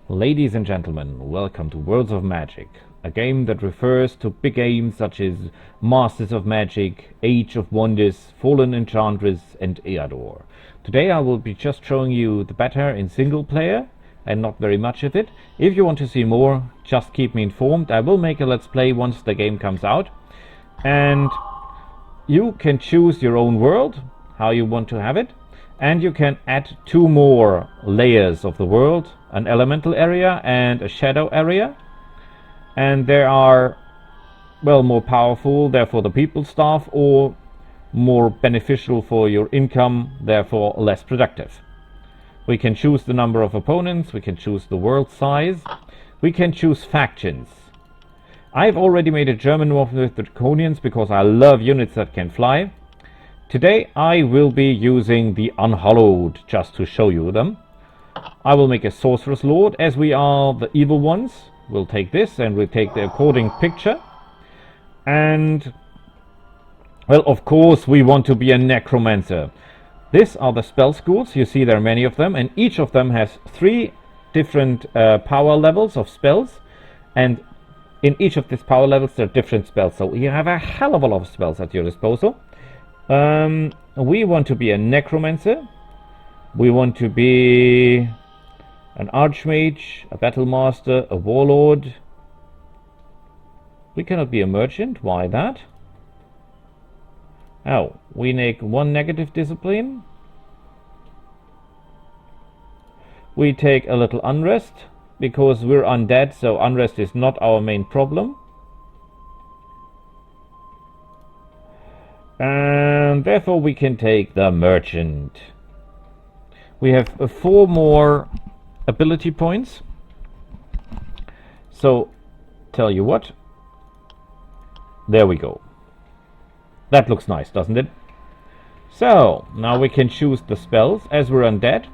Ladies and gentlemen, welcome to Worlds of Magic, a game that refers to big games such as Masters of Magic, Age of Wonders, Fallen Enchantress, and Eador. Today I will be just showing you the beta in single player, and not very much of it. If you want to see more, just keep me informed. I will make a let's play once the game comes out. And you can choose your own world, how you want to have it. And you can add 2 more layers of the world, an elemental area and a shadow area. And they are, well, more powerful, therefore the people staff, or more beneficial for your income, therefore less productive. We can choose the number of opponents, we can choose the world size, we can choose factions. I've already made a German war with the Draconians because I love units that can fly. Today I will be using the Unhallowed just to show you them. I will make a Sorcerer's Lord, as we are the evil ones. We'll take this and we'll take the according picture. And, well, of course we want to be a Necromancer. These are the spell schools, you see there are many of them, and each of them has 3 different power levels of spells. And in each of these power levels there are different spells, so you have a hell of a lot of spells at your disposal. We want to be a Necromancer, we want to be an Archmage, a Battlemaster, a Warlord. We cannot be a Merchant, why that? Oh, we make 1 negative discipline. We take a little unrest, because we're undead, so unrest is not our main problem. And therefore we can take the Merchant. We have 4 more ability points. So, tell you what. There we go. That looks nice, doesn't it? So, now we can choose the spells. As we're undead,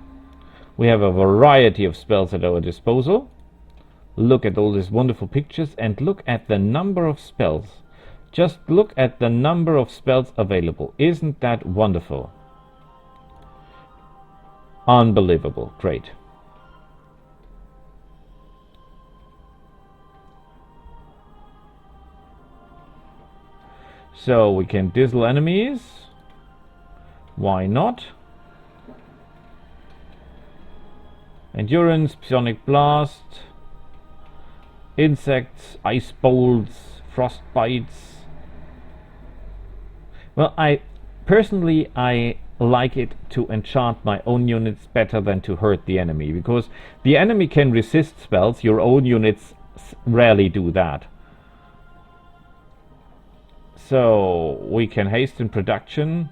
we have a variety of spells at our disposal. Look at all these wonderful pictures and look at the number of spells. Just look at the number of spells available. Isn't that wonderful? Unbelievable. Great. So we can dazzle enemies. Why not? Endurance, Psionic Blast, Insects, Ice Bolts, Frost Bites. Well, I personally like it to enchant my own units better than to hurt the enemy, because the enemy can resist spells, your own units rarely do that. So we can hasten production.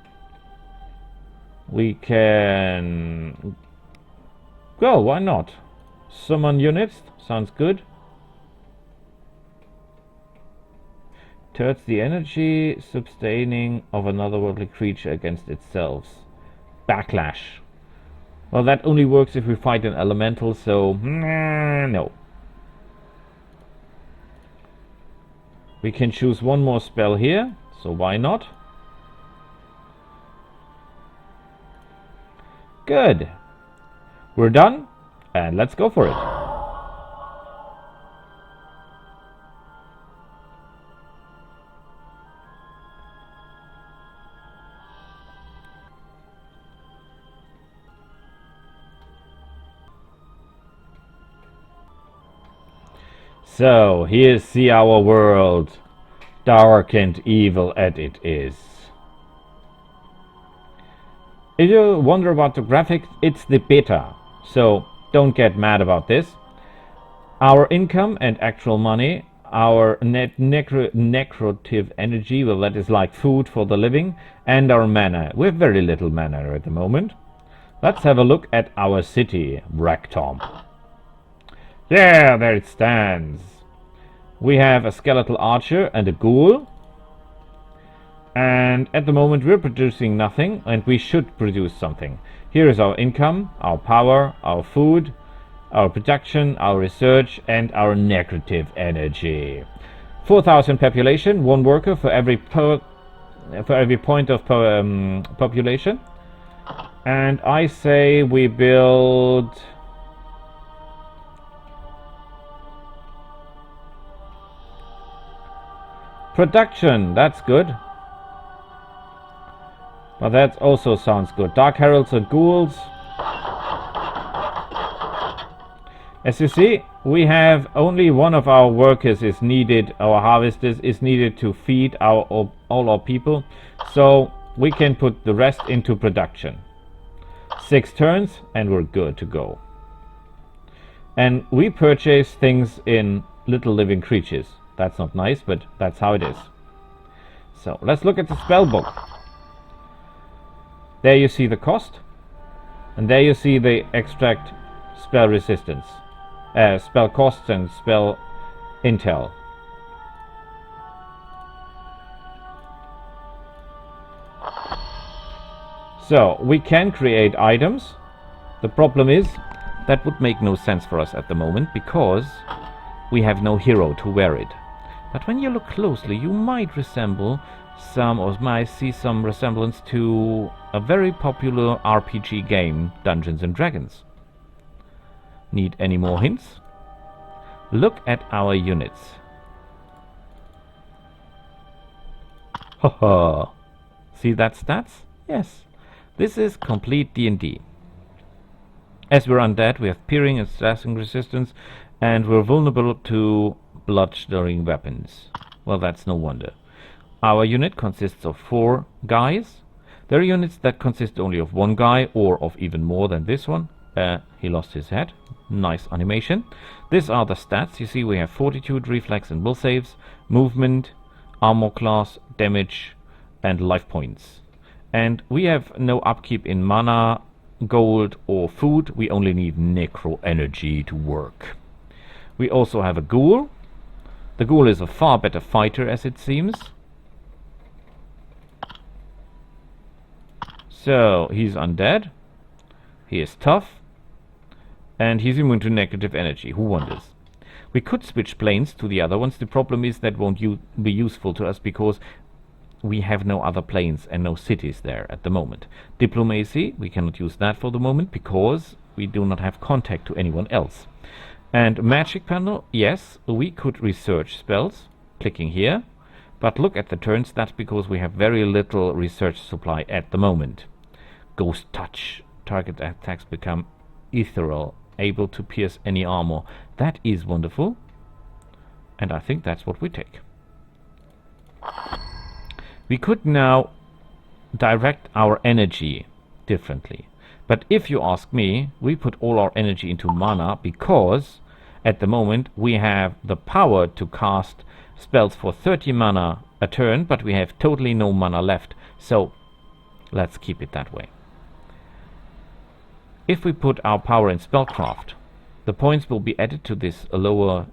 We can, well, why not? Summon units, sounds good. Turns the energy sustaining of another worldly creature against itself. Backlash. Well, that only works if we fight an elemental, so no. We can choose 1 more spell here, so why not? Good. We're done, and let's go for it. So, here's our world. Dark and evil as it is. If you wonder about the graphics, it's the beta, so don't get mad about this. Our income and actual money, our net necrotive energy, well, that is like food for the living, and our mana. We have very little mana at the moment. Let's have a look at our city, Raktom. Yeah, there it stands. We have a skeletal archer and a ghoul. And at the moment we're producing nothing, and we should produce something. Here is our income, our power, our food, our production, our research, and our necrotive energy. 4,000 population, 1 worker for every point of population. And I say we build Production, that's good. But that also sounds good. Dark Heralds and Ghouls. As you see, we have only one of our workers is needed, our harvesters is needed to feed all our people. So we can put the rest into production. 6 turns and we're good to go. And we purchase things in little living creatures. That's not nice, but that's how it is. So let's look at the spell book. There you see the cost. And there you see the extract spell resistance. Spell costs and spell intel. So we can create items. The problem is that would make no sense for us at the moment because we have no hero to wear it. But when you look closely, you might resemble some, or might see some resemblance to a very popular RPG game, Dungeons and Dragons. Need any more hints? Look at our units. Haha. See that stats? Yes. This is complete D&D. As we're undead, we have piercing and slashing resistance, and we're vulnerable to bludgeoning weapons. Well, that's no wonder. Our unit consists of 4 guys. There are units that consist only of 1 guy, or of even more than this one. He lost his head. Nice animation. These are the stats. You see we have fortitude, reflex and will saves, movement, armor class, damage and life points. And we have no upkeep in mana, gold or food. We only need necro energy to work. We also have a ghoul. The ghoul is a far better fighter as it seems. So he's undead. He is tough. And he's immune to negative energy. Who wonders? We could switch planes to the other ones. The problem is that won't be useful to us because we have no other planes and no cities there at the moment. Diplomacy, we cannot use that for the moment because we do not have contact to anyone else. And magic panel, yes, we could research spells, clicking here. But look at the turns, that's because we have very little research supply at the moment. Ghost touch, target attacks become ethereal, able to pierce any armor. That is wonderful. And I think that's what we take. We could now direct our energy differently. But if you ask me, we put all our energy into mana because at the moment we have the power to cast spells for 30 mana a turn, but we have totally no mana left. So let's keep it that way. If we put our power in spellcraft, the points will be added to this lower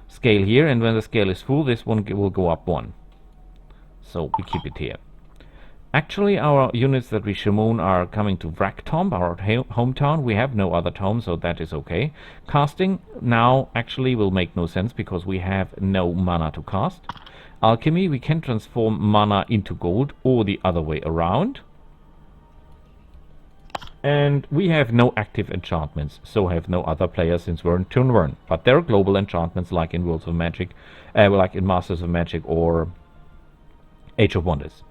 scale here, and when the scale is full, this one will go up 1. So we keep it here. Actually, our units that we summon are coming to Vraktomb, our hometown. We have no other town, so that is okay. Casting now actually will make no sense because we have no mana to cast. Alchemy, we can transform mana into gold or the other way around. And we have no active enchantments, so have no other players since we're in turn 1. But there are global enchantments like in Worlds of Magic, like in Masters of Magic or Age of Wonders.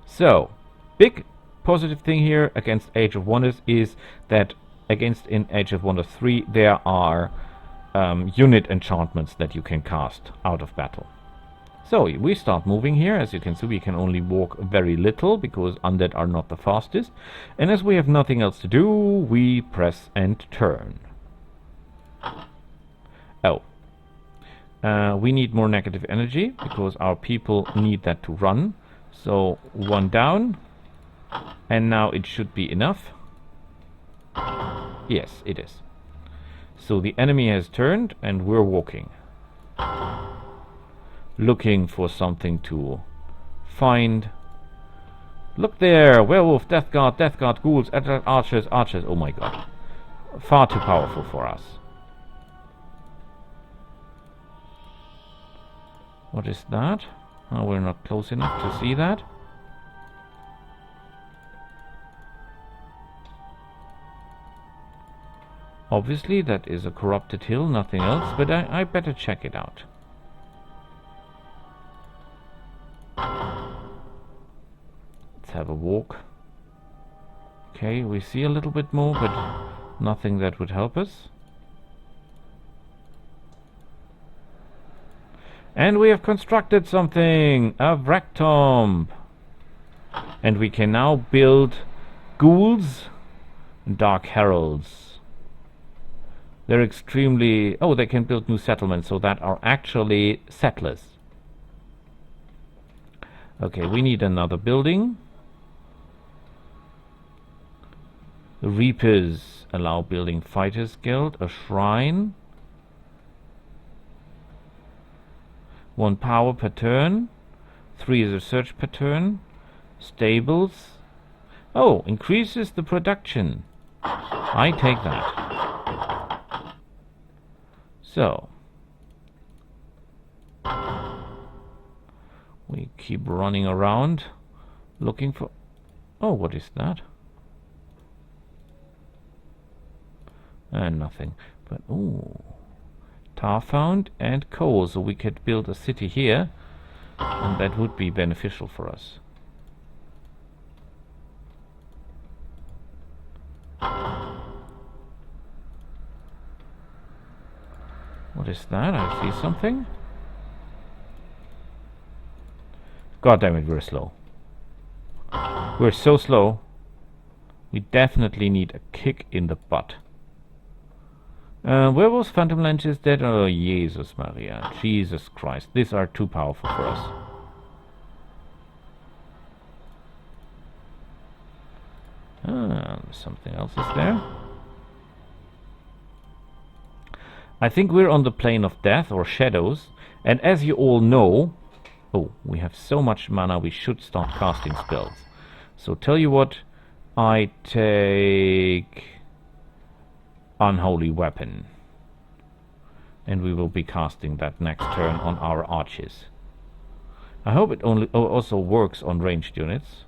So, big positive thing here against Age of Wonders is that against in Age of Wonders 3 there are unit enchantments that you can cast out of battle. So we start moving here. As you can see, we can only walk very little because undead are not the fastest. And as we have nothing else to do, we press and turn. Oh. We need more negative energy because our people need that to run. So 1 down. And now it should be enough. Yes, it is. So the enemy has turned and we're walking. Looking for something to find. Look there! Werewolf, Death Guard, ghouls, archers. Oh my god. Far too powerful for us. What is that? Oh, we're not close enough to see that. Obviously, that is a corrupted hill, nothing else, but I better check it out. Let's have a walk. Okay, we see a little bit more, but nothing that would help us. And we have constructed something! A wreck tomb! And we can now build ghouls and dark heralds. They're extremely... Oh, they can build new settlements, so that are actually settlers. Okay, we need another building. The Reapers allow building Fighters Guild, a shrine. 1 power per turn. 3 is research per turn. Stables. Oh, increases the production. I take that. So. We keep running around looking for... Oh, what is that? Nothing. But, ooh. Tar found and coal, so we could build a city here. And that would be beneficial for us. What is that? I see something. God damn it, we're slow. We're so slow. We definitely need a kick in the butt. Where was Phantom Lanches dead? Oh, Jesus Maria. Jesus Christ. These are too powerful for us. Something else is there. I think we're on the plane of death or shadows. And as you all know... Oh, we have so much mana, we should start casting spells. So tell you what, I take Unholy Weapon. And we will be casting that next turn on our arches. I hope it also works on ranged units.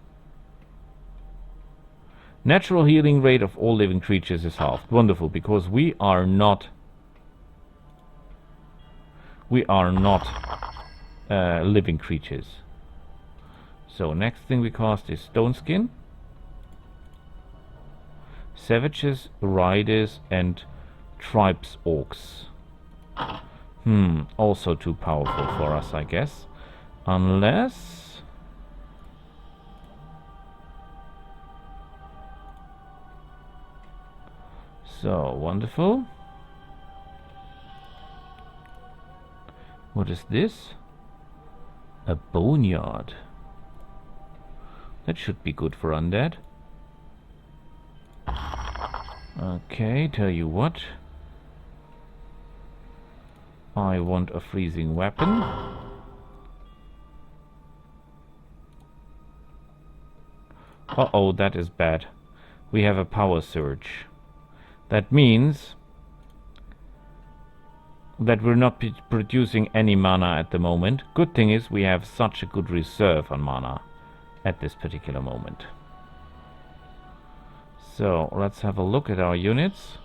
Natural healing rate of all living creatures is halved. Wonderful, because we are not living creatures. So next thing we cast is Stone Skin. Savages, Riders and Tribes Orcs. Also too powerful for us, I guess. Unless... So, wonderful. What is this? A boneyard. That should be good for undead. Okay, tell you what. I want a freezing weapon. Uh-oh, that is bad. We have a power surge. That means that we're not producing any mana at the moment. Good thing is we have such a good reserve on mana at this particular moment. So let's have a look at our units.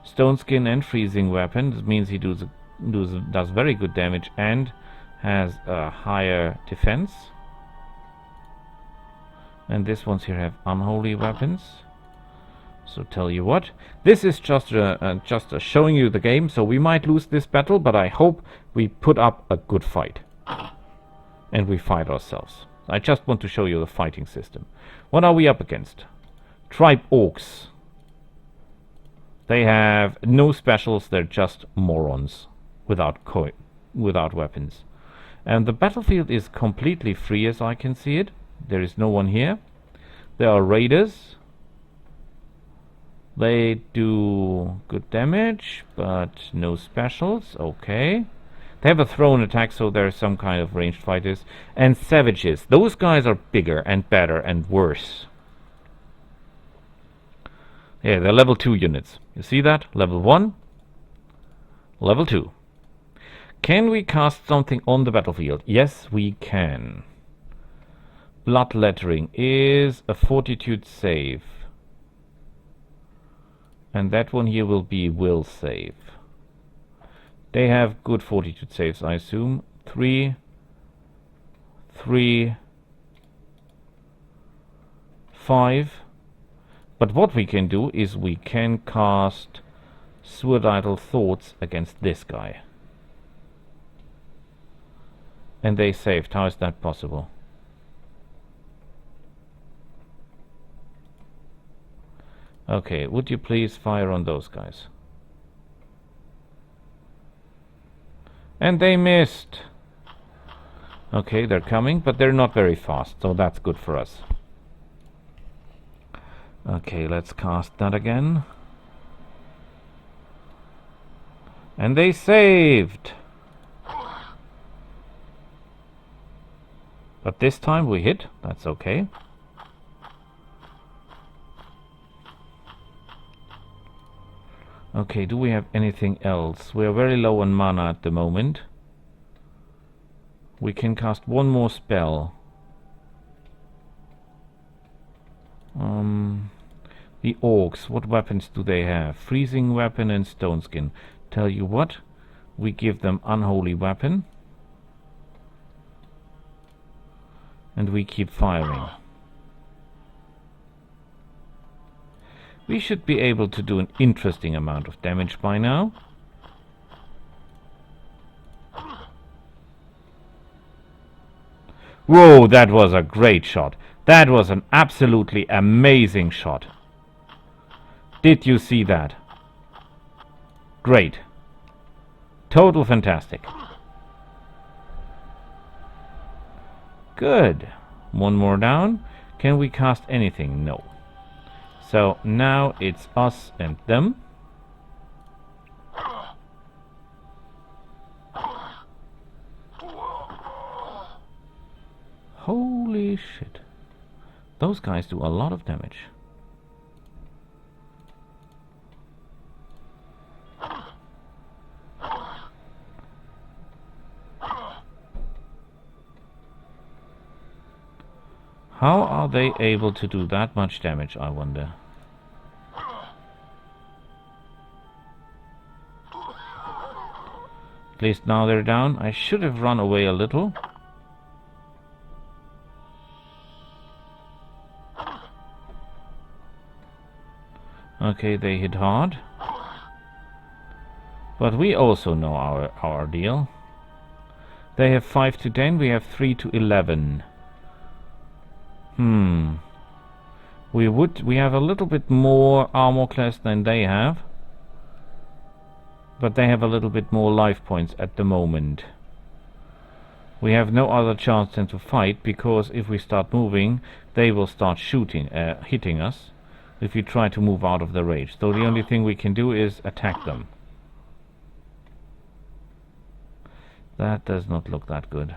Stone Skin and Freezing Weapon. This means he does very good damage and has a higher defense. And this ones here have Unholy Weapons. So tell you what, this is just showing you the game, so we might lose this battle, but I hope we put up a good fight. And we fight ourselves. I just want to show you the fighting system. What are we up against? Tribe Orcs. They have no specials, they're just morons. Without weapons. And the battlefield is completely free as I can see it. There is no one here. There are raiders. They do good damage, but no specials. Okay. They have a thrown attack, so they're some kind of ranged fighters. And savages. Those guys are bigger and better and worse. Yeah, they're level 2 units. You see that? Level 1. Level 2. Can we cast something on the battlefield? Yes, we can. Bloodlettering is a fortitude save. And that one here will be will save. They have good fortitude saves, I assume. 3, 3, 5. But what we can do is we can cast Suicidal Thoughts against this guy. And they saved. How is that possible? Okay, would you please fire on those guys? And they missed. Okay, they're coming, but they're not very fast, so that's good for us. Okay, let's cast that again. And they saved! But this time we hit, that's okay. Okay, do we have anything else? We are very low on mana at the moment. We can cast one more spell. The orcs, what weapons do they have? Freezing weapon and stone skin. Tell you what, we give them unholy weapon. And we keep firing. We should be able to do an interesting amount of damage by now. Whoa, that was a great shot. That was an absolutely amazing shot. Did you see that? Great. Total fantastic. Good. One more down. Can we cast anything? No. So now it's us and them. Holy shit. Those guys do a lot of damage. How are they able to do that much damage, I wonder? At least now they're down. I should have run away a little. Okay, they hit hard. But we also know our deal. They have 5 to 10, we have 3 to 11. We have a little bit more armor class than they have. But they have a little bit more life points at the moment. We have no other chance than to fight, because if we start moving, they will start shooting, hitting us if we try to move out of the range. So the only thing we can do is attack them. That does not look that good.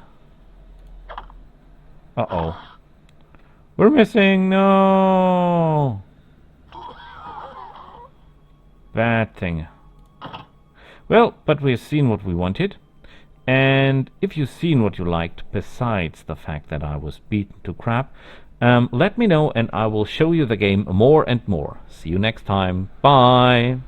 Uh-oh. We're missing! No! Bad thing. Well, but we've seen what we wanted. And if you've seen what you liked, besides the fact that I was beaten to crap, let me know and I will show you the game more and more. See you next time. Bye!